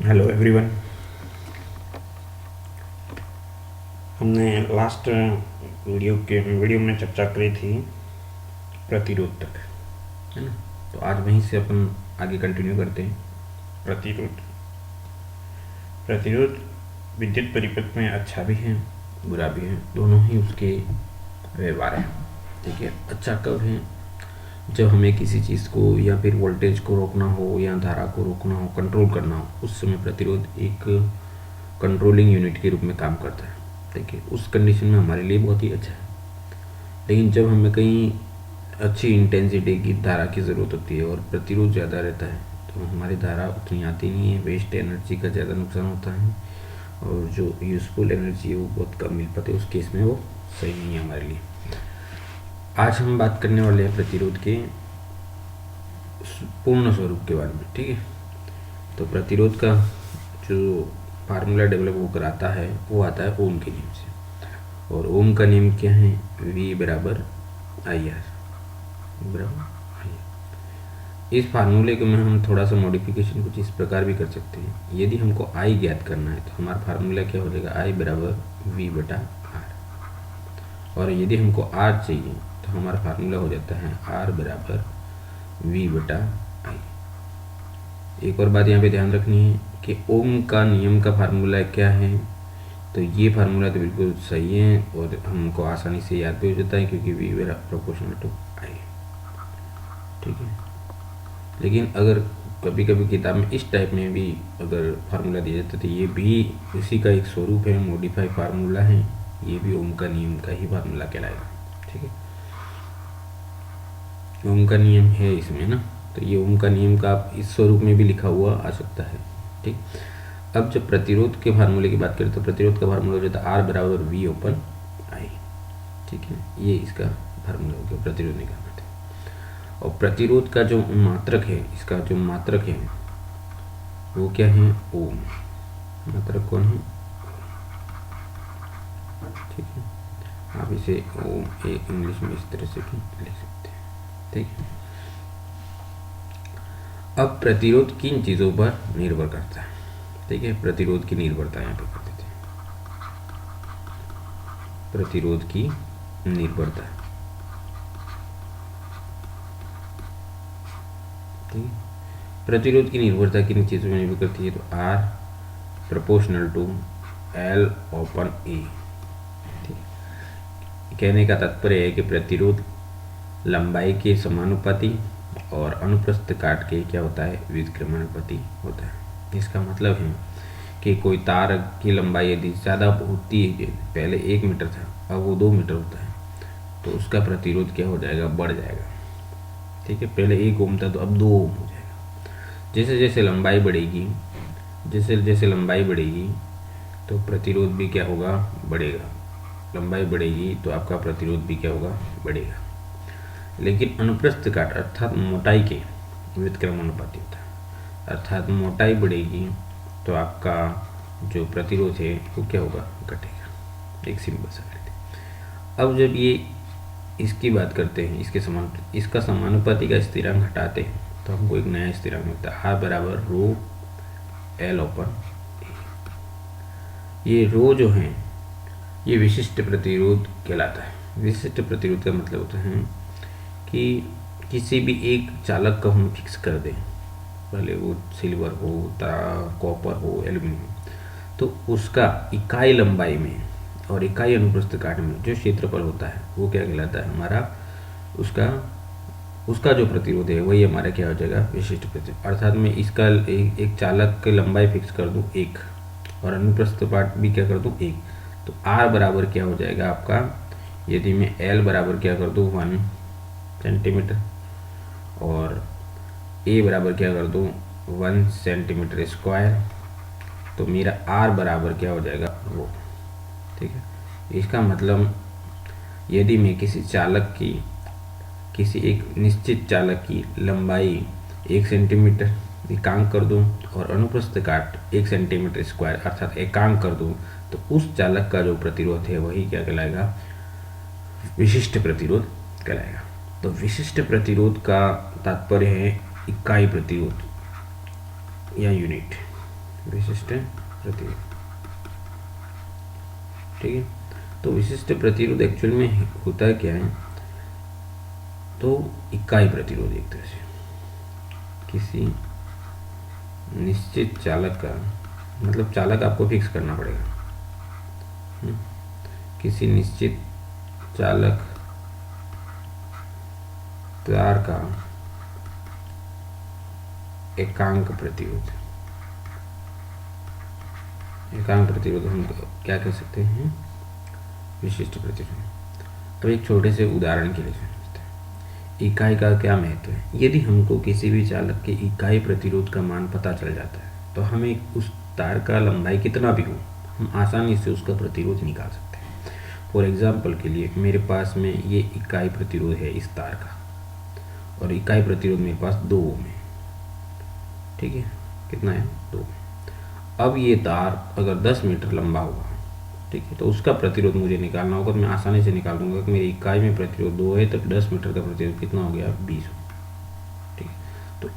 Hello everyone. हमने last video में चर्चा करी थी प्रतिरोध तक, है ना। तो आज वहीं से अपन आगे कंटिन्यू करते हैं। प्रतिरोध प्रतिरोध विद्युत परिपथ में अच्छा भी है बुरा भी है, दोनों ही उसके व्यवहार हैं। ठीक है, अच्छा कब है? जब हमें किसी चीज़ को या फिर वोल्टेज को रोकना हो या धारा को रोकना हो, कंट्रोल करना हो, उस समय प्रतिरोध एक कंट्रोलिंग यूनिट के रूप में काम करता है। ठीक है, उस कंडीशन में हमारे लिए बहुत ही अच्छा है। लेकिन जब हमें कहीं अच्छी इंटेंसिटी की धारा की ज़रूरत होती है और प्रतिरोध ज़्यादा रहता है तो हमारी धारा उतनी आती नहीं है, वेस्ट एनर्जी का ज़्यादा नुकसान होता है और जो यूज़फुल एनर्जी है वो बहुत कम मिल पाती है। उस केस में वो सही नहीं है हमारे लिए। आज हम बात करने वाले हैं प्रतिरोध के पूर्ण स्वरूप के बारे में। ठीक है, तो प्रतिरोध का जो फार्मूला डेवलप होकर आता है वो आता है ओम के नियम से। और ओम का नियम क्या है? V बराबर आई आर बराबर आई। इस फार्मूले को में हम थोड़ा सा मॉडिफिकेशन कुछ इस प्रकार भी कर सकते हैं। यदि हमको I ज्ञात करना है तो हमारा फार्मूला क्या हो जाएगा? I बराबर V बटा R। और यदि हमको R चाहिए तो हमारा फार्मूला हो जाता है R बराबर V बटा I। एक और बात यहाँ पे ध्यान रखनी है कि ओम का नियम का फार्मूला क्या है, तो ये फार्मूला तो बिल्कुल सही है और हमको आसानी से याद भी हो जाता है क्योंकि V प्रोपोर्शनल टू I। ठीक है, लेकिन अगर कभी कभी किताब में इस टाइप में भी अगर फार्मूला दिया जाता है तो ये भी इसी का एक स्वरूप है, मॉडिफाई फार्मूला है, ये भी ओम का नियम का ही फार्मूला कहलाएगा। ठीक है, ओम का नियम है इसमें ना, तो ये ओम का नियम का आप इस स्वरूप में भी लिखा हुआ आ सकता है। ठीक, अब जब प्रतिरोध के फार्मूले की बात करें तो प्रतिरोध का फार्मूला हो जाता है R बराबर V ओपन I। ठीक है, ये इसका फार्मूला हो गया प्रतिरोध निकालना था। और प्रतिरोध का जो मात्रक है, इसका जो मात्रक है वो क्या है? ओम। मात्रक कौन है? ठीक है, आप इसे ओम इंग्लिश में इस तरह से भी लिख सकते हैं। ठीक है, अब प्रतिरोध किन चीज़ों पर निर्भर करता है? ठीक है, प्रतिरोध की निर्भरता यहाँ पे कर देते हैं। प्रतिरोध की निर्भरता, ठीक है, प्रतिरोध की निर्भरता किन चीज़ों में निर्भर करती है? तो R proportional to L open A। ठीक, कहने का तात्पर्य है कि प्रतिरोध लंबाई के समानुपाती और अनुप्रस्थ काट के क्या होता है? व्युत्क्रमानुपाती होता है। इसका मतलब है कि कोई तार की लंबाई यदि ज़्यादा होती है, पहले 1 मीटर था अब वो 2 मीटर होता है, तो उसका प्रतिरोध क्या हो जाएगा? बढ़ जाएगा। ठीक है, पहले 1 ओम था तो अब 2 ओम हो जाएगा। जैसे जैसे लंबाई बढ़ेगी, जैसे जैसे लंबाई बढ़ेगी तो प्रतिरोध भी क्या होगा? बढ़ेगा। लंबाई बढ़ेगी तो आपका प्रतिरोध भी क्या होगा? बढ़ेगा। लेकिन अनुप्रस्थ काट अर्थात मोटाई के व्युत्क्रमानुपाती होता है, अर्थात मोटाई बढ़ेगी तो आपका जो प्रतिरोध है वो क्या होगा? घटेगा। एक सिंपल सा गणित। अब जब ये इसकी बात करते हैं, इसका समानुपाती का स्थिरांक हटाते हैं तो हमको एक नया स्थिरांक मिलता है, R बराबर रो L ओपन A। ये रो जो है ये विशिष्ट प्रतिरोध कहलाता है। विशिष्ट प्रतिरोध का मतलब होता है कि किसी भी एक चालक को हम फिक्स कर दें, भले वो सिल्वर हो, कॉपर हो, एल्यूमिनियम, तो उसका इकाई लंबाई में और इकाई अनुप्रस्थ काट में जो क्षेत्रफल होता है वो क्या कहलाता है? हमारा उसका जो प्रतिरोध है वही हमारा क्या हो जाएगा? विशिष्ट प्रतिरोध। अर्थात मैं इसका एक चालक की लंबाई फिक्स कर दूँ 1 और अनुप्रस्थ काट भी क्या कर दूँ 1, तो R बराबर क्या हो जाएगा आपका? यदि मैं L बराबर क्या कर दूँ 1 सेंटीमीटर और A बराबर क्या कर दूँ 1 सेंटीमीटर स्क्वायर, तो मेरा R बराबर क्या हो जाएगा? वो। ठीक है, इसका मतलब यदि मैं किसी एक निश्चित चालक की लंबाई 1 सेंटीमीटर एकांक कर दूं और अनुप्रस्थ काट 1 सेंटीमीटर स्क्वायर अर्थात एकांक कर दूं, तो उस चालक का जो प्रतिरोध है वही क्या कहलाएगा? विशिष्ट प्रतिरोध कहलाएगा। तो विशिष्ट प्रतिरोध का तात्पर्य है इकाई प्रतिरोध या यूनिट, विशिष्ट प्रतिरोध। ठीक है, तो विशिष्ट प्रतिरोध एक्चुअल में होता क्या है, तो इकाई प्रतिरोध एक तरह से किसी निश्चित चालक का, मतलब चालक आपको फिक्स करना पड़ेगा, किसी निश्चित चालक तार का एकांक प्रतिरोध, एकांक प्रतिरोध हम क्या कह सकते हैं, विशिष्ट प्रतिरोध। अब एक छोटे से उदाहरण के लिए समझते हैं इकाई का क्या महत्व है। यदि हमको किसी भी चालक के इकाई प्रतिरोध का मान पता चल जाता है तो हमें उस तार का लंबाई कितना भी हो, हम आसानी से उसका प्रतिरोध निकाल सकते हैं। फॉर एग्जाम्पल के लिए मेरे पास में ये इकाई प्रतिरोध है इस तार का, और इकाई प्रतिरोध मेरे पास 2 ओम है। ठीक है, कितना है, 2। अब ये तार अगर 10 मीटर लंबा होगा, ठीक है, तो उसका प्रतिरोध मुझे निकालना होगा। तो मैं आसानी से निकाल दूंगा कि मेरी इकाई में प्रतिरोध 2 है, तो 10 मीटर का प्रतिरोध कितना हो गया, 20। ठीक है, तो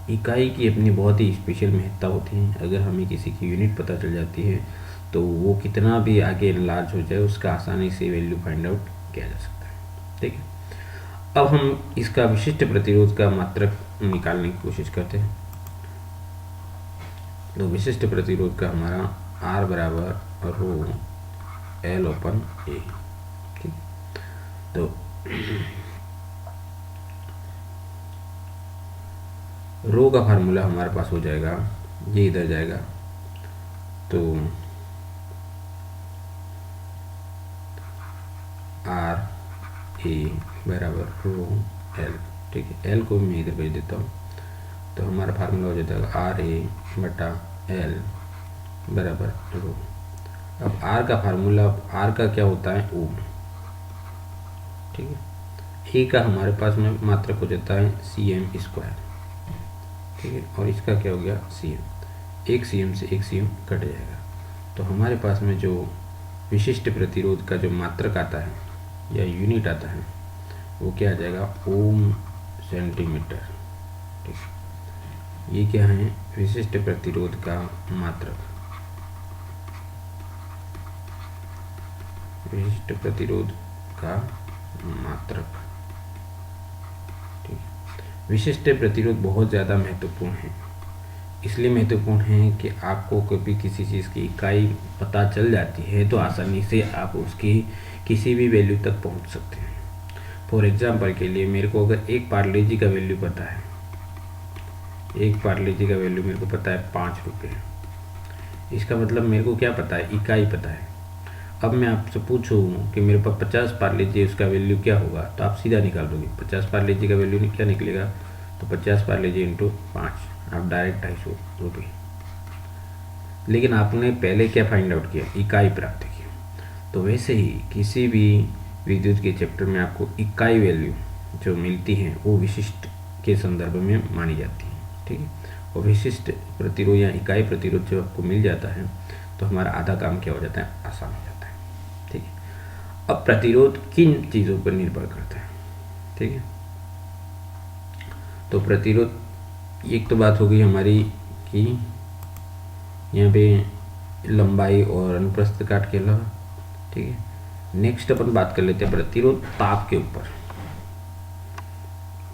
इकाई की अपनी बहुत ही स्पेशल महत्ता होती है। अगर हमें किसी की यूनिट पता चल जाती है तो वो कितना भी आगे लार्ज हो जाए उसका आसानी से वैल्यू फाइंड आउट किया जा सकता है। ठीक है, अब हम इसका विशिष्ट प्रतिरोध का मात्रक निकालने की कोशिश करते हैं। तो विशिष्ट प्रतिरोध का हमारा R बराबर रो L ओपन A। ठीक, तो रो का फार्मूला हमारे पास हो जाएगा, ये इधर जाएगा, तो R A बराबर रो L। ठीक है, L को मैं इधर भेज देता हूँ, तो हमारा फार्मूला हो जाता है आर ए बटा एल बराबर रो। अब आर का फार्मूला, आर का क्या होता है, ओम। ठीक है, ए का हमारे पास में मात्रक हो जाता है सी एम स्क्वायर। ठीक है, और इसका क्या हो गया, सी एम। एक सी एम से एक सी एम कट जाएगा, तो हमारे पास में जो विशिष्ट प्रतिरोध का जो मात्रक आता है या यूनिट आता है वो क्या आ जाएगा, ओम सेंटीमीटर। ठीक है, ये क्या है, विशिष्ट प्रतिरोध का मात्रक, विशिष्ट प्रतिरोध का मात्रक। ठीक, विशिष्ट प्रतिरोध बहुत ज़्यादा महत्वपूर्ण है। इसलिए महत्वपूर्ण है कि आपको कभी किसी चीज़ की इकाई पता चल जाती है तो आसानी से आप उसकी किसी भी वैल्यू तक पहुंच सकते हैं। फॉर एग्जांपल के लिए मेरे को अगर एक पार्ले जी का वैल्यू पता है, एक पार्ले जी का वैल्यू मेरे को पता है 5 रुपये, इसका मतलब मेरे को क्या पता है, इकाई पता है। अब मैं आपसे पूछूं कि मेरे पास 50 पार्ले जी, उसका वैल्यू क्या होगा, तो आप सीधा निकाल दोगे 50 पार्ले जी का वैल्यू क्या निकलेगा, तो 50 पार्ले जी इंटू 5, आप डायरेक्ट 250 रुपये। लेकिन आपने पहले क्या फाइंड आउट किया, इकाई प्राप्त की। तो वैसे ही किसी भी विद्युत के चैप्टर में आपको इकाई वैल्यू जो मिलती है वो विशिष्ट के संदर्भ में मानी जाती है। ठीक है, और विशिष्ट प्रतिरोध या इकाई प्रतिरोध जब आपको मिल जाता है तो हमारा आधा काम क्या हो जाता है, आसान हो जाता है। ठीक है, अब प्रतिरोध किन चीज़ों पर निर्भर करता है। ठीक है, तो प्रतिरोध, एक तो बात हो गई हमारी कि यहाँ पे लंबाई और अनुप्रस्थ काट के अलावा। ठीक है, नेक्स्ट अपन बात कर लेते हैं प्रतिरोध ताप के ऊपर,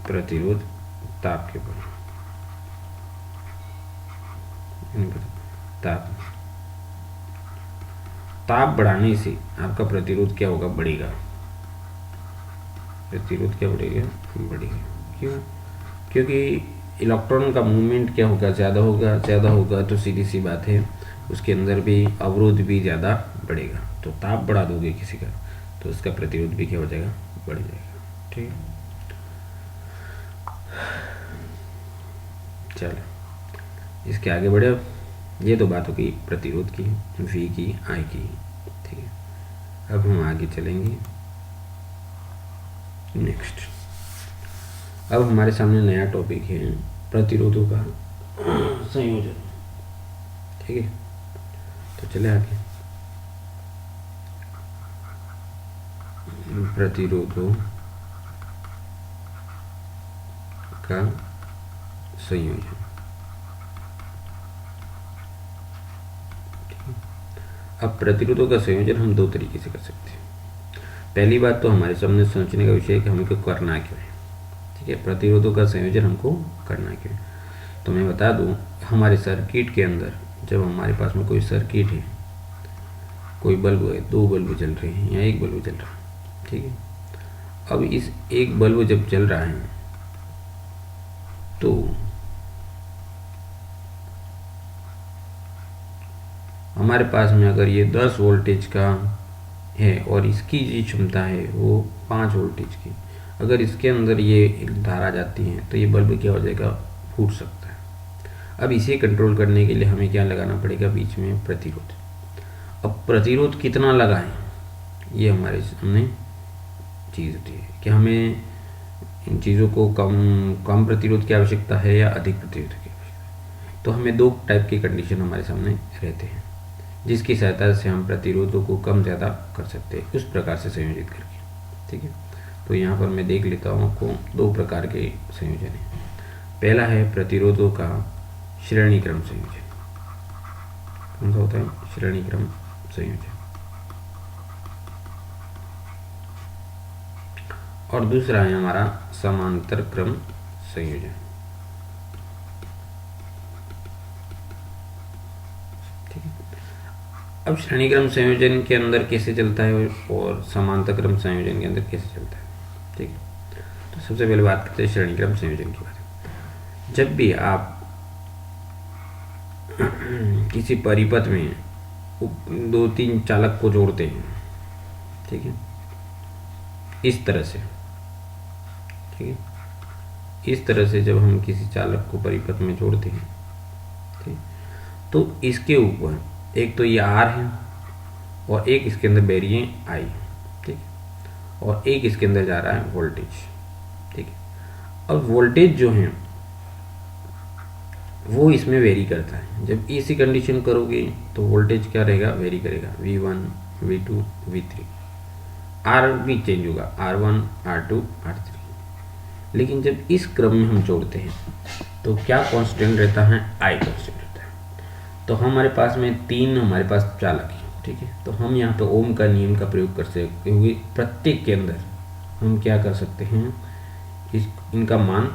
प्रतिरोध ताप के ऊपर। ताप, ताप बढ़ाने से आपका प्रतिरोध क्या होगा, बढ़ेगा। प्रतिरोध क्या बढ़ेगा, बढ़ेगा। क्यों, क्योंकि इलेक्ट्रॉन का मूवमेंट क्या होगा, ज़्यादा होगा, ज़्यादा होगा तो सीधी सी बात है उसके अंदर भी अवरोध भी ज़्यादा बढ़ेगा। तो ताप बढ़ा दोगे किसी का तो उसका प्रतिरोध भी क्या हो जाएगा, बढ़ जाएगा। ठीक है, चलो इसके आगे बढ़े। ये तो बात हो गई प्रतिरोध की, V की, I की। ठीक है, अब हम आगे चलेंगे नेक्स्ट। अब हमारे सामने नया टॉपिक है प्रतिरोधों का संयोजन। ठीक है, तो चले आगे। प्रतिरोधों का संयोजन। अब प्रतिरोधों का संयोजन हम दो तरीके से कर सकते हैं। पहली बात तो हमारे सामने सोचने का विषय है कि हमको करना क्यों है। ठीक है, प्रतिरोधों का संयोजन हमको करना क्यों है। तो मैं बता दूं, हमारे सर्किट के अंदर जब हमारे पास में कोई सर्किट है, कोई बल्ब है, दो बल्ब जल रहे हैं या एक बल्ब जल रहा है, ठीक है। अब इस एक बल्ब जब जल रहा है तो हमारे पास में अगर ये 10 वोल्टेज का है और इसकी जो क्षमता है वो 5 वोल्टेज की, अगर इसके अंदर ये धारा जाती है तो ये बल्ब क्या हो जाएगा, फूट सकता है। अब इसे कंट्रोल करने के लिए हमें क्या लगाना पड़ेगा, बीच में प्रतिरोध। अब प्रतिरोध कितना लगाएं, ये हमारे सामने चीज़ होती है कि हमें इन चीज़ों को कम प्रतिरोध की आवश्यकता है या अधिक प्रतिरोध की आवश्यकता है। तो हमें दो टाइप के कंडीशन हमारे सामने रहते हैं जिसकी सहायता से हम प्रतिरोधों को कम ज़्यादा कर सकते हैं, उस प्रकार से संयोजित करके। ठीक है, तो यहाँ पर मैं देख लेता हूँ आपको दो प्रकार के संयोजन हैं। पहला है प्रतिरोधों का श्रेणी क्रम संयोजन। कौन सा होता है, श्रेणी क्रम संयोजन। और दूसरा है हमारा समांतर क्रम संयोजन। ठीक है, अब श्रेणी क्रम संयोजन के अंदर कैसे चलता है और समांतर क्रम संयोजन के अंदर कैसे चलता है। ठीक है, तो सबसे पहले बात करते हैं श्रेणी क्रम संयोजन की बात। जब भी आप किसी परिपथ में दो तीन चालक को जोड़ते हैं, ठीक है, इस तरह से, ठीक है, इस तरह से जब हम किसी चालक को परिपथ में जोड़ते हैं, ठीक, तो इसके ऊपर एक तो ये R है और एक इसके अंदर बैरियर है I, ठीक, और एक इसके अंदर जा रहा है वोल्टेज। ठीक है, अब वोल्टेज जो है वो इसमें वेरी करता है। जब इसी कंडीशन करोगे तो वोल्टेज क्या रहेगा, वेरी करेगा, V1, V2, V3, R भी चेंज होगा, R1, R2, R3। लेकिन जब इस क्रम में हम जोड़ते हैं तो क्या कांस्टेंट रहता है, I कांस्टेंट रहता है। तो हमारे पास में तीन हमारे पास चालक है, ठीक है, तो हम यहाँ पे ओम का नियम का प्रयोग कर सकते हुए प्रत्येक के अंदर हम क्या कर सकते हैं, इनका मान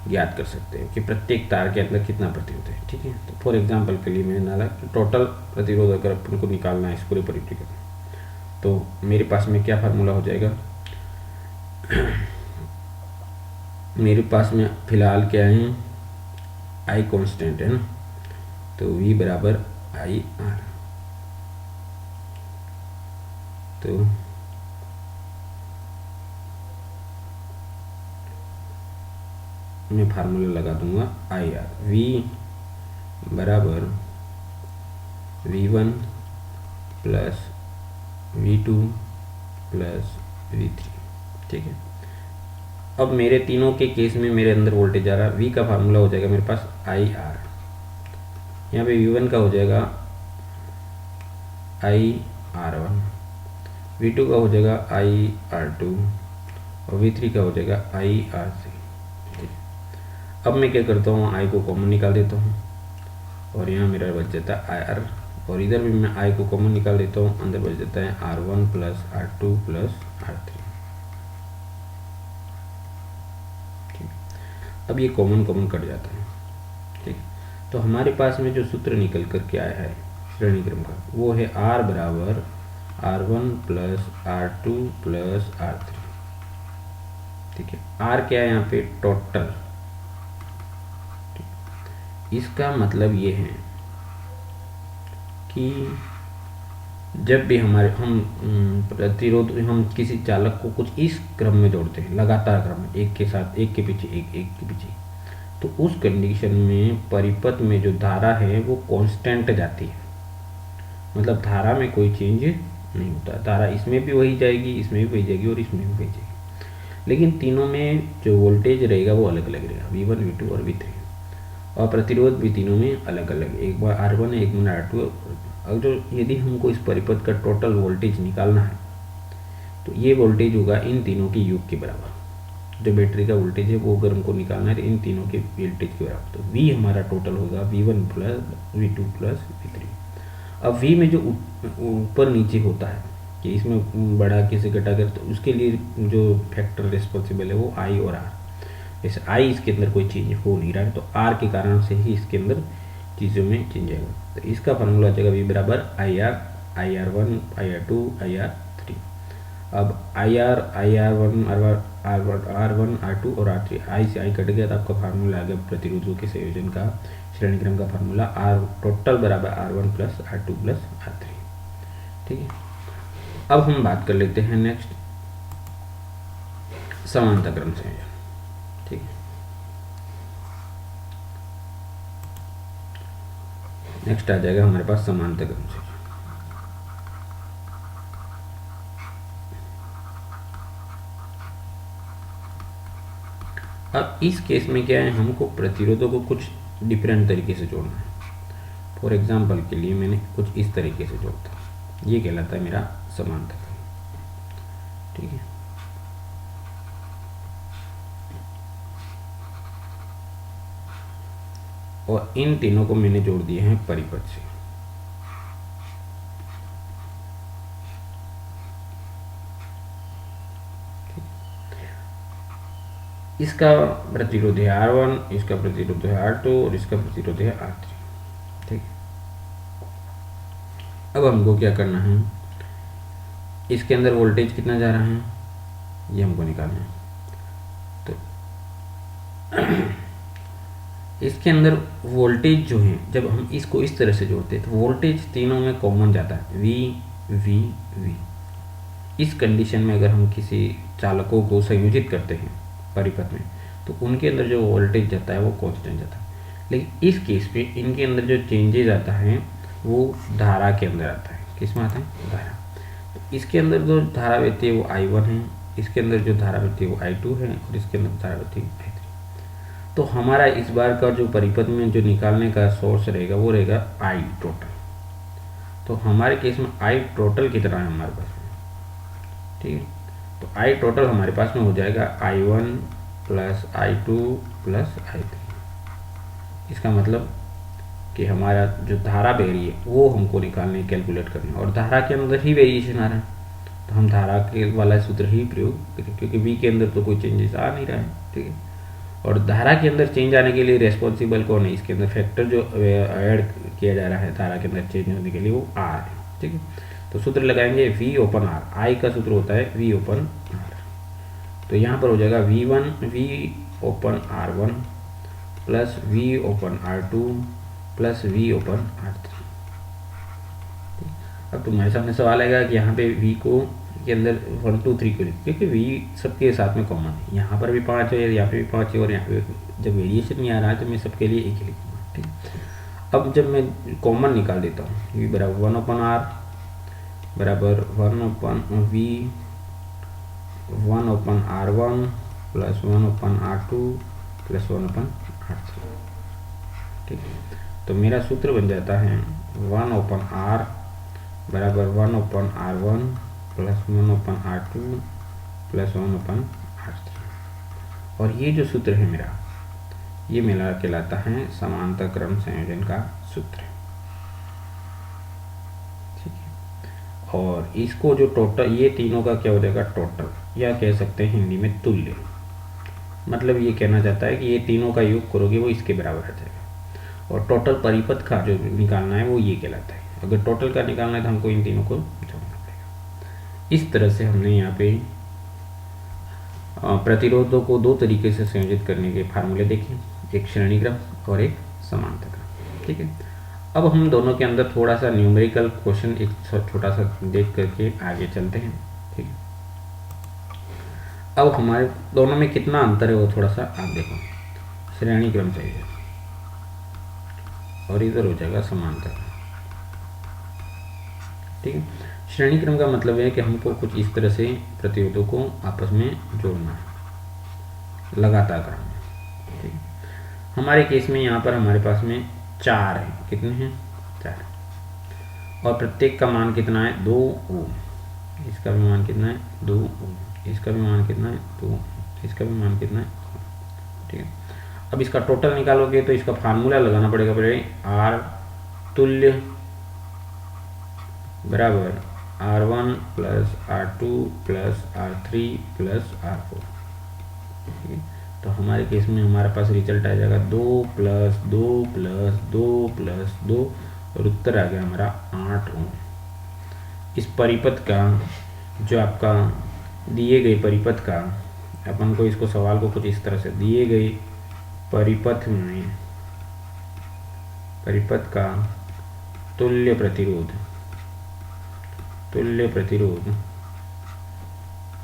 ज्ञात कर सकते हैं कि प्रत्येक तार के अंदर कितना प्रतिरोध है। ठीक है, तो फॉर एग्जांपल के लिए मैंने डाला टोटल प्रतिरोध अगर अपन को निकालना है इस पूरे परिपथ का, तो मेरे पास में क्या फार्मूला हो जाएगा, मेरे पास में फिलहाल क्या है, I कांस्टेंट है ना, तो V बराबर IR। तो मैं फार्मूला लगा दूंगा IR, V बराबर V1 plus V2 plus V3। ठीक है, अब मेरे तीनों के केस में मेरे अंदर वोल्टेज आ रहा है, V का फार्मूला हो जाएगा मेरे पास IR, यहाँ पे V1 का हो जाएगा IR1, V2 का हो जाएगा IR2 और V3 का हो जाएगा IR3। अब मैं क्या करता हूँ, I को कॉमन निकाल देता हूँ और यहाँ मेरा बच जाता है IR, और इधर भी मैं I को कॉमन निकाल देता हूँ, अंदर बच जाता है R1 plus R2 plus R3। अब ये कॉमन कट जाता है। ठीक, तो हमारे पास में जो सूत्र निकल करके आया है श्रेणी क्रम का, वो है R बराबर R1 plus R2 plus R3। ठीक है, R क्या है यहाँ पे, टोटल। इसका मतलब ये है कि जब भी हम प्रतिरोध, हम किसी चालक को कुछ इस क्रम में जोड़ते हैं, लगातार क्रम में, एक के साथ एक के पीछे एक के पीछे, तो उस कंडीशन में परिपथ में जो धारा है वो कांस्टेंट जाती है। मतलब धारा में कोई चेंज नहीं होता, धारा इसमें भी वही जाएगी, इसमें भी वही जाएगी और इसमें भी वही जाएगी, लेकिन तीनों में जो वोल्टेज रहेगा वो अलग अलग रहेगा, V1, V2 और V3, और प्रतिरोध भी तीनों में अलग अलग, एक बार R1 है, एक बार R2 है। अगर यदि हमको इस परिपथ का टोटल वोल्टेज निकालना है तो ये वोल्टेज होगा इन तीनों के योग के बराबर। जो बैटरी का वोल्टेज है वो अगर हमको निकालना है तो इन तीनों के वोल्टेज के बराबर, तो V हमारा टोटल होगा V1 plus V2 plus V3। अब V में जो ऊपर नीचे होता है कि इसमें बड़ा कैसे घटा कर, तो उसके लिए जो फैक्टर रिस्पॉन्सिबल है वो I और R। जैसे I इसके अंदर कोई चेंज हो नहीं रहा है तो R के कारण से ही इसके अंदर चीज़ों में चेंज आएगा। तो इसका फार्मूला हो जाएगा V बराबर IR1 IR2 IR3। अब IR1 R1 R2 और R3, I से I कट गया तो आपका फार्मूला आ गया प्रतिरोधों के संयोजन का श्रेणी क्रम का फार्मूला R टोटल बराबर R1 plus R2 plus R3। ठीक है, अब हम बात कर लेते हैं नेक्स्ट समानता क्रम संयोजन। ठीक है, नेक्स्ट आ जाएगा हमारे पास समानता क्रम संयोजन। अब इस केस में क्या है, हमको प्रतिरोधों को कुछ डिफरेंट तरीके से जोड़ना है। फॉर एग्जांपल के लिए मैंने कुछ इस तरीके से जोड़ता हूँ, ये कहलाता है मेरा समानता क्रम। ठीक है, और इन तीनों को मैंने जोड़ दिए हैं परिपथ से। इसका प्रतिरोध है R1, इसका प्रतिरोध है R2 और इसका प्रतिरोध है R3। ठीक, अब हमको क्या करना है, इसके अंदर वोल्टेज कितना जा रहा है ये हमको निकालना है। तो इसके अंदर वोल्टेज जो है, जब हम इसको इस तरह से जोड़ते हैं तो वोल्टेज तीनों में कॉमन जाता है, V V V। इस कंडीशन में अगर हम किसी चालकों को संयोजित करते हैं परिपथ में तो उनके अंदर जो वोल्टेज जाता है वो कांस्टेंट जाता है। लेकिन इस केस पे इनके अंदर जो चेंजेज आता है वो धारा के अंदर आता है। किस में आता है, धारा। तो इसके अंदर जो धारा बहती है वो I1 है, इसके अंदर जो धारा बहती है वो I2 है और इसके अंदर धारा बहती है I3। तो हमारा इस बार का जो परिपथ में जो निकालने का सोर्स रहेगा वो रहेगा I टोटल। तो हमारे केस में I टोटल कितना है हमारे पास में, ठीक है। तो I टोटल हमारे पास में हो जाएगा I1 plus I2 plus I3। इसका मतलब कि हमारा जो धारा बह रही है वो हमको निकालने कैलकुलेट करना है, और धारा के अंदर ही वेरिएशन आ रहा है तो हम धारा के वाला सूत्र ही प्रयोग करें, क्योंकि V के अंदर तो कोई चेंजेस आ नहीं रहा है। ठीक है, और धारा के अंदर चेंज आने के लिए रेस्पॉन्सिबल कौन है, इसके अंदर फैक्टर जो ऐड किया जा रहा है धारा के अंदर चेंज होने के लिए वो R है। ठीक है, तो सूत्र लगाएंगे V ओपन R, I का सूत्र होता है V ओपन R। तो यहाँ पर हो जाएगा V open R1 plus V open R2 plus V open R3। अब तुम्हारे सामने सवाल आएगा कि यहाँ पे V को के अंदर 1 2 3 को, क्योंकि V सबके साथ में कॉमन है, यहाँ पर भी 5 है, यहाँ पे भी 5 है, और यहाँ पे जब वेरिएशन नहीं आ रहा है तो मैं सबके लिए एक ही लिखूँगा। ठीक, अब जब मैं कॉमन निकाल देता हूँ V बराबर 1 ओपन R बराबर 1 open V 1 open R1 plus 1 open R2 plus 1 open R3। ठीक, तो मेरा सूत्र बन जाता है 1 ओपन R बराबर 1 open R1 plus 1 open R2 plus 1 open R3। और ये जो सूत्र है मेरा, ये मेरा कहलाता है समांतर क्रम संयोजन का सूत्र। ठीक है, और इसको जो टोटल, ये तीनों का क्या हो जाएगा टोटल, या कह सकते हैं हिंदी में तुल्य। मतलब ये कहना चाहता है कि ये तीनों का योग करोगे वो इसके बराबर आ जाएगा, और टोटल परिपथ का जो निकालना है वो ये कहलाता है। अगर टोटल का निकालना है तो हमको इन तीनों को जोड़ना पड़ेगा। इस तरह से हमने यहाँ पे प्रतिरोधों को दो तरीके से संयोजित करने के फार्मूले देखे, एक श्रेणी क्रम और एक समांतर क्रम। ठीक है, अब हम दोनों के अंदर थोड़ा सा न्यूमेरिकल क्वेश्चन एक छोटा सा देख करके आगे चलते हैं। ठीक है, अब हमारे दोनों में कितना अंतर है वो थोड़ा सा आप देखो। श्रेणी क्रम चाहिए और इधर हो जाएगा समांतर। ठीक है, श्रेणी क्रम का मतलब है कि हमको कुछ इस तरह से प्रतिरोधों को आपस में जोड़ना है लगातार क्रम में। ठीक है, हमारे केस में यहाँ पर हमारे पास में 4 है, कितने हैं 4, और प्रत्येक का मान कितना है 2 ओम, इसका भी मान कितना है 2 ओम, इसका भी मान कितना है 2 ओम। इसका भी मान कितना है, ठीक है। अब इसका टोटल निकालोगे तो इसका फार्मूला लगाना पड़ेगा पहले, आर तुल्य बराबर R1 plus R2 plus R3 plus R4, ठीक है। तो हमारे केस में हमारे पास रिजल्ट आ जाएगा 2 प्लस 2 प्लस 2 प्लस 2 और उत्तर आ गया हमारा 8 ओम। इस परिपथ का जो आपका दिए गए परिपथ का, अपन को इसको सवाल को कुछ इस तरह से, दिए गए परिपथ में परिपथ का तुल्य प्रतिरोध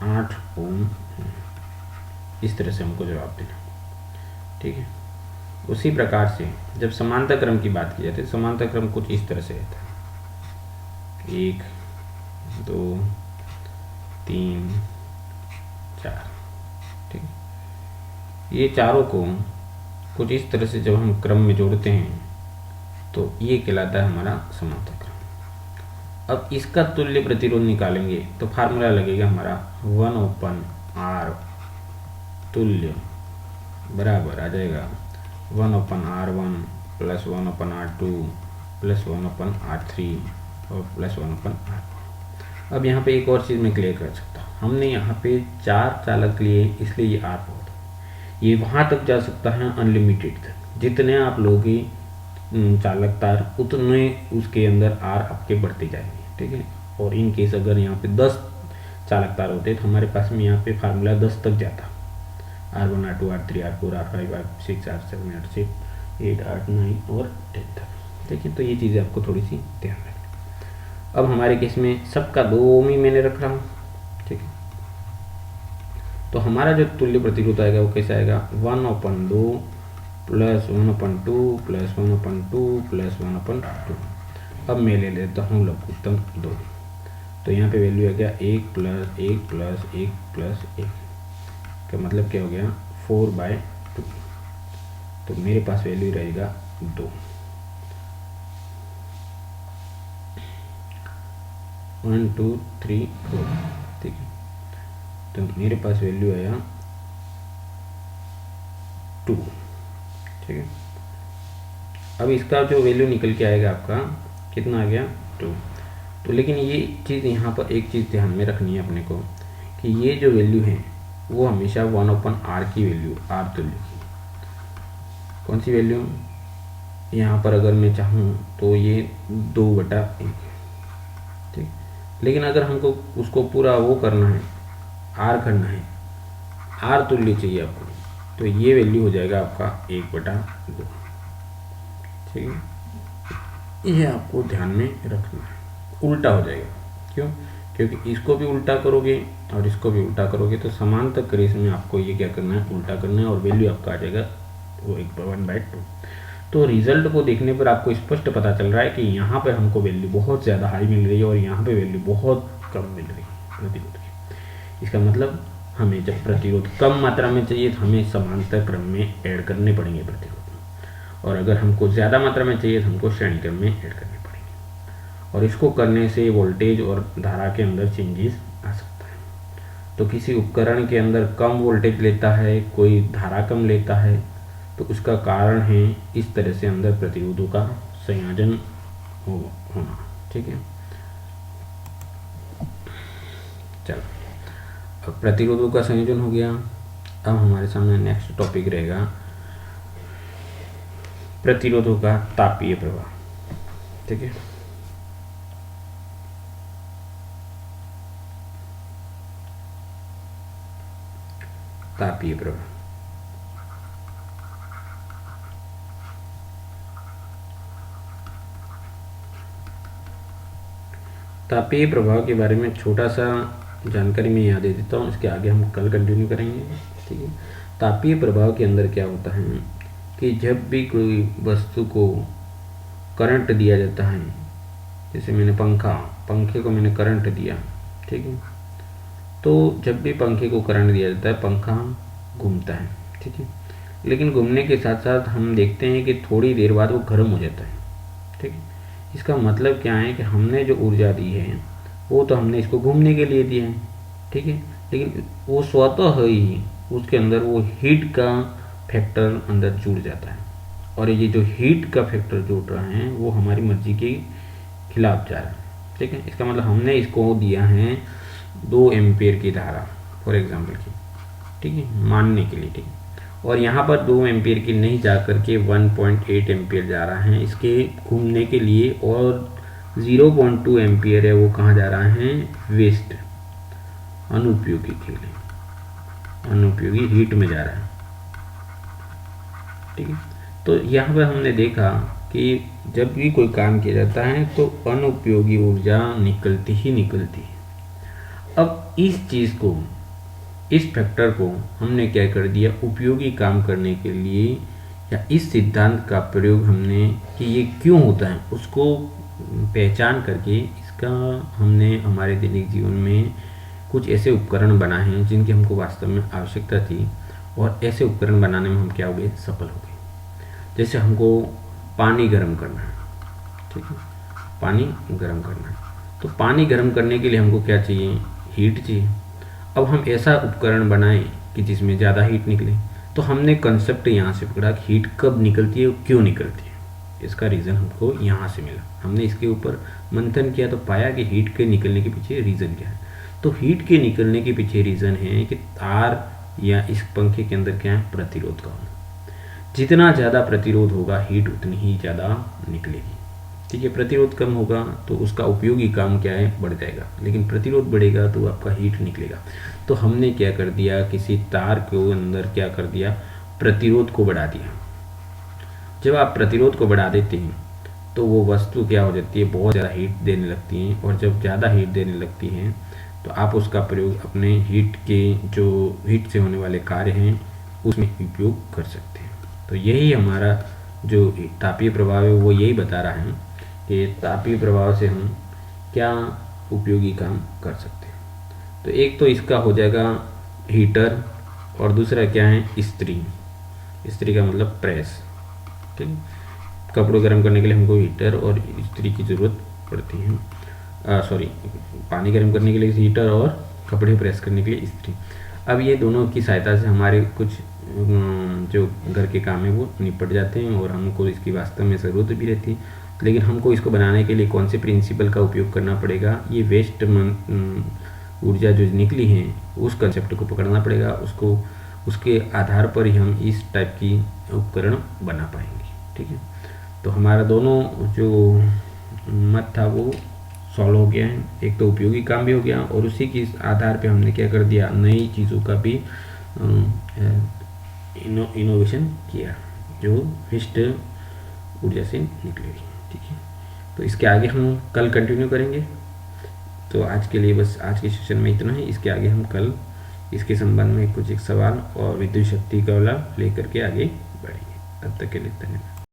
8 ओम है। इस तरह से हमको जवाब देना, ठीक है। उसी प्रकार से जब समांतर क्रम की बात की जाती है, समांतर क्रम कुछ इस तरह से रहता है, 1 2 3 4, ठीक है। ये चारों को कुछ इस तरह से जब हम क्रम में जोड़ते हैं तो ये कहलाता है हमारा समांतर क्रम। अब इसका तुल्य प्रतिरोध निकालेंगे तो फार्मूला लगेगा हमारा 1/R तुल्य बराबर आ जाएगा 1/R1 plus 1/R2 plus 1/R3 और प्लस 1/R4। अब यहाँ पे एक और चीज़ मैं क्लियर कर सकता हूँ, हमने यहाँ पे 4 चालक लिए इसलिए ये R बहुत है। ये वहाँ तक जा सकता है अनलिमिटेड तक, जितने आप लोगे चालक तार उतने उसके अंदर R आपके बढ़ते जाएंगे, ठीक है। और इन केस अगर यहाँ पे 10 चालक तार होते तो हमारे पास में यहाँ पे फार्मूला 10 तक जाता, R1 R2 R3 R4 R5 R6 R7 R8 8 8 9 और 10 तक, ठीक है। तो ये चीज़ें आपको थोड़ी सी ध्यान रखनी। अब हमारे केस में सबका 2 ओम ही मैंने रख रहा हूँ, ठीक है। तो हमारा जो तुल्य प्रतिरोध आएगा वो कैसे आएगा, 1/2 प्लस 1/2 प्लस 1/2 प्लस 1/2। अब मैं ले लेता हूँ लघुत्तम 2, तो यहाँ पे वैल्यू आ गया 1 प्लस 1 प्लस 1 प्लस 1 का मतलब क्या हो गया 4/2। तो मेरे पास वैल्यू रहेगा 2, 1 2 3 4, ठीक है। तो मेरे पास वैल्यू आया 2, ठीक है। अब इसका जो वैल्यू निकल के आएगा आपका कितना आ गया 2। तो लेकिन ये चीज़ यहाँ पर एक चीज़ ध्यान में रखनी है अपने को कि ये जो वैल्यू है वो हमेशा 1/R की वैल्यू, R तुल्य की कौन सी वैल्यू, यहाँ पर अगर मैं चाहूँ तो ये 2/1, ठीक। लेकिन अगर हमको उसको पूरा वो करना है, R करना है, R तुल्य चाहिए आपको, तो ये वैल्यू हो जाएगा आपका 1/2, ठीक है। ये आपको ध्यान में रखना है, उल्टा हो जाएगा, क्यों, क्योंकि इसको भी उल्टा करोगे और इसको भी उल्टा करोगे तो समांतर क्रेस में आपको ये क्या करना है, उल्टा करना है, और वैल्यू आपका आ जाएगा वो 1/2। तो रिजल्ट को देखने पर आपको स्पष्ट पता चल रहा है कि यहाँ पर हमको वैल्यू बहुत ज़्यादा हाई मिल रही है और यहाँ पे वैल्यू बहुत कम मिल रही है प्रतिरोध की। इसका मतलब हमें जब प्रतिरोध कम मात्रा में चाहिए तो हमें समांतर क्रम में ऐड करने पड़ेंगे प्रतिरोध, और अगर हमको ज़्यादा मात्रा में चाहिए तो हमको श्रेणी क्रम में ऐड करने पड़ेंगे। और इसको करने से वोल्टेज और धारा के अंदर चेंजेस आ सकता है। तो किसी उपकरण के अंदर कम वोल्टेज लेता है, कोई धारा कम लेता है, तो उसका कारण है इस तरह से अंदर प्रतिरोधों का संयोजन होना, ठीक है। चलो, अब प्रतिरोधों का संयोजन हो गया। अब हमारे सामने नेक्स्ट टॉपिक रहेगा प्रतिरोधों का तापीय प्रवाह, ठीक है। तापीय प्रवाह, तापीय प्रभाव के बारे में छोटा सा जानकारी मैं यहाँ दे देता हूँ, इसके आगे हम कल कंटिन्यू करेंगे, ठीक है। तापीय प्रभाव के अंदर क्या होता है कि जब भी कोई वस्तु को करंट दिया जाता है, जैसे मैंने पंखे को मैंने करंट दिया, ठीक है। तो जब भी पंखे को करंट दिया जाता है पंखा घूमता है, ठीक है। लेकिन घूमने के साथ साथ हम देखते हैं कि थोड़ी देर बाद वो गर्म हो जाता है, ठीक है। इसका मतलब क्या है कि हमने जो ऊर्जा दी है वो तो हमने इसको घूमने के लिए दी है, ठीक है। लेकिन वो स्वतः ही उसके अंदर वो हीट का फैक्टर अंदर जुड़ जाता है, और ये जो हीट का फैक्टर जुड़ रहा है वो हमारी मर्जी के खिलाफ जा रहा है। ठीक है, इसका मतलब हमने इसको दिया है 2 एम्पियर की धारा फॉर एग्जांपल की, ठीक है, मानने के लिए। ठीक है, और यहाँ पर 2 एम्पियर की नहीं जा करके 1.8 एम्पियर जा रहा है इसके घूमने के लिए, और 0.2 एम्पियर है वो कहाँ जा रहा है, वेस्ट अनुपयोगी के लिए, अनुपयोगी हीट में जा रहा है। ठीक है, तो यहाँ पर हमने देखा कि जब भी कोई काम किया जाता है तो अनुपयोगी ऊर्जा निकलती ही निकलती है। अब इस चीज़ को, इस फैक्टर को हमने क्या कर दिया, उपयोगी काम करने के लिए, या इस सिद्धांत का प्रयोग हमने कि ये क्यों होता है उसको पहचान करके इसका हमने हमारे दैनिक जीवन में कुछ ऐसे उपकरण बनाए हैं जिनकी हमको वास्तव में आवश्यकता थी, और ऐसे उपकरण बनाने में हम क्या हो गए, सफल हो गए। जैसे हमको पानी गर्म करना है, ठीक है, पानी गर्म करना है, तो पानी गर्म करने के लिए हमको क्या चाहिए, हीट चाहिए। अब हम ऐसा उपकरण बनाएं कि जिसमें ज़्यादा हीट निकले, तो हमने कंसेप्ट यहाँ से पकड़ा कि हीट कब निकलती है और क्यों निकलती है, इसका रीज़न हमको यहाँ से मिला। हमने इसके ऊपर मंथन किया तो पाया कि हीट के निकलने के पीछे रीज़न क्या है। तो हीट के निकलने के पीछे रीज़न है कि तार या इस पंखे के अंदर क्या है, प्रतिरोध का होना। जितना ज़्यादा प्रतिरोध होगा हीट उतनी ही ज़्यादा निकलेगी। ठीक है, प्रतिरोध कम होगा तो उसका उपयोगी काम क्या है, बढ़ जाएगा, लेकिन प्रतिरोध बढ़ेगा तो आपका हीट निकलेगा। तो हमने क्या कर दिया, किसी तार के अंदर क्या कर दिया, प्रतिरोध को बढ़ा दिया। जब आप प्रतिरोध को बढ़ा देते हैं तो वो वस्तु क्या हो जाती है, बहुत ज़्यादा हीट देने लगती हैं, और जब ज़्यादा हीट देने लगती हैं तो आप उसका प्रयोग अपने हीट के, जो हीट से होने वाले कार्य हैं उसमें उपयोग कर सकते हैं। तो यही हमारा जो तापीय प्रभाव है वो यही बता रहा है कि तापीय प्रभाव से हम क्या उपयोगी काम कर सकते हैं। तो एक तो इसका हो जाएगा हीटर, और दूसरा क्या है, इस्त्री। इस्त्री का मतलब प्रेस। ठीक, कपड़े गर्म करने के लिए हमको हीटर और इस्त्री की ज़रूरत पड़ती है। पानी गर्म करने के लिए हीटर और कपड़े प्रेस करने के लिए इस्त्री। अब ये दोनों की सहायता से हमारे कुछ जो घर के काम है वो निपट जाते हैं, और हमको इसकी वास्तव में ज़रूरत भी रहती है। लेकिन हमको इसको बनाने के लिए कौन से प्रिंसिपल का उपयोग करना पड़ेगा, ये वेस्ट ऊर्जा जो निकली है उस कंसेप्ट को पकड़ना पड़ेगा, उसको उसके आधार पर ही हम इस टाइप की उपकरण बना पाएंगे। ठीक है, तो हमारा दोनों जो मत था वो सॉल्व हो गया है। एक तो उपयोगी काम भी हो गया, और उसी के आधार पे हमने क्या कर दिया, नई चीज़ों का भी इनोवेशन किया जो वेस्ट ऊर्जा से निकलेगी। ठीक है, तो इसके आगे हम कल कंटिन्यू करेंगे। तो आज के लिए बस आज के सेशन में इतना ही। इसके आगे हम कल इसके संबंध में कुछ एक सवाल और विद्युत शक्ति का लाभ लेकर के आगे बढ़ेंगे। तब तक के लिए धन्यवाद।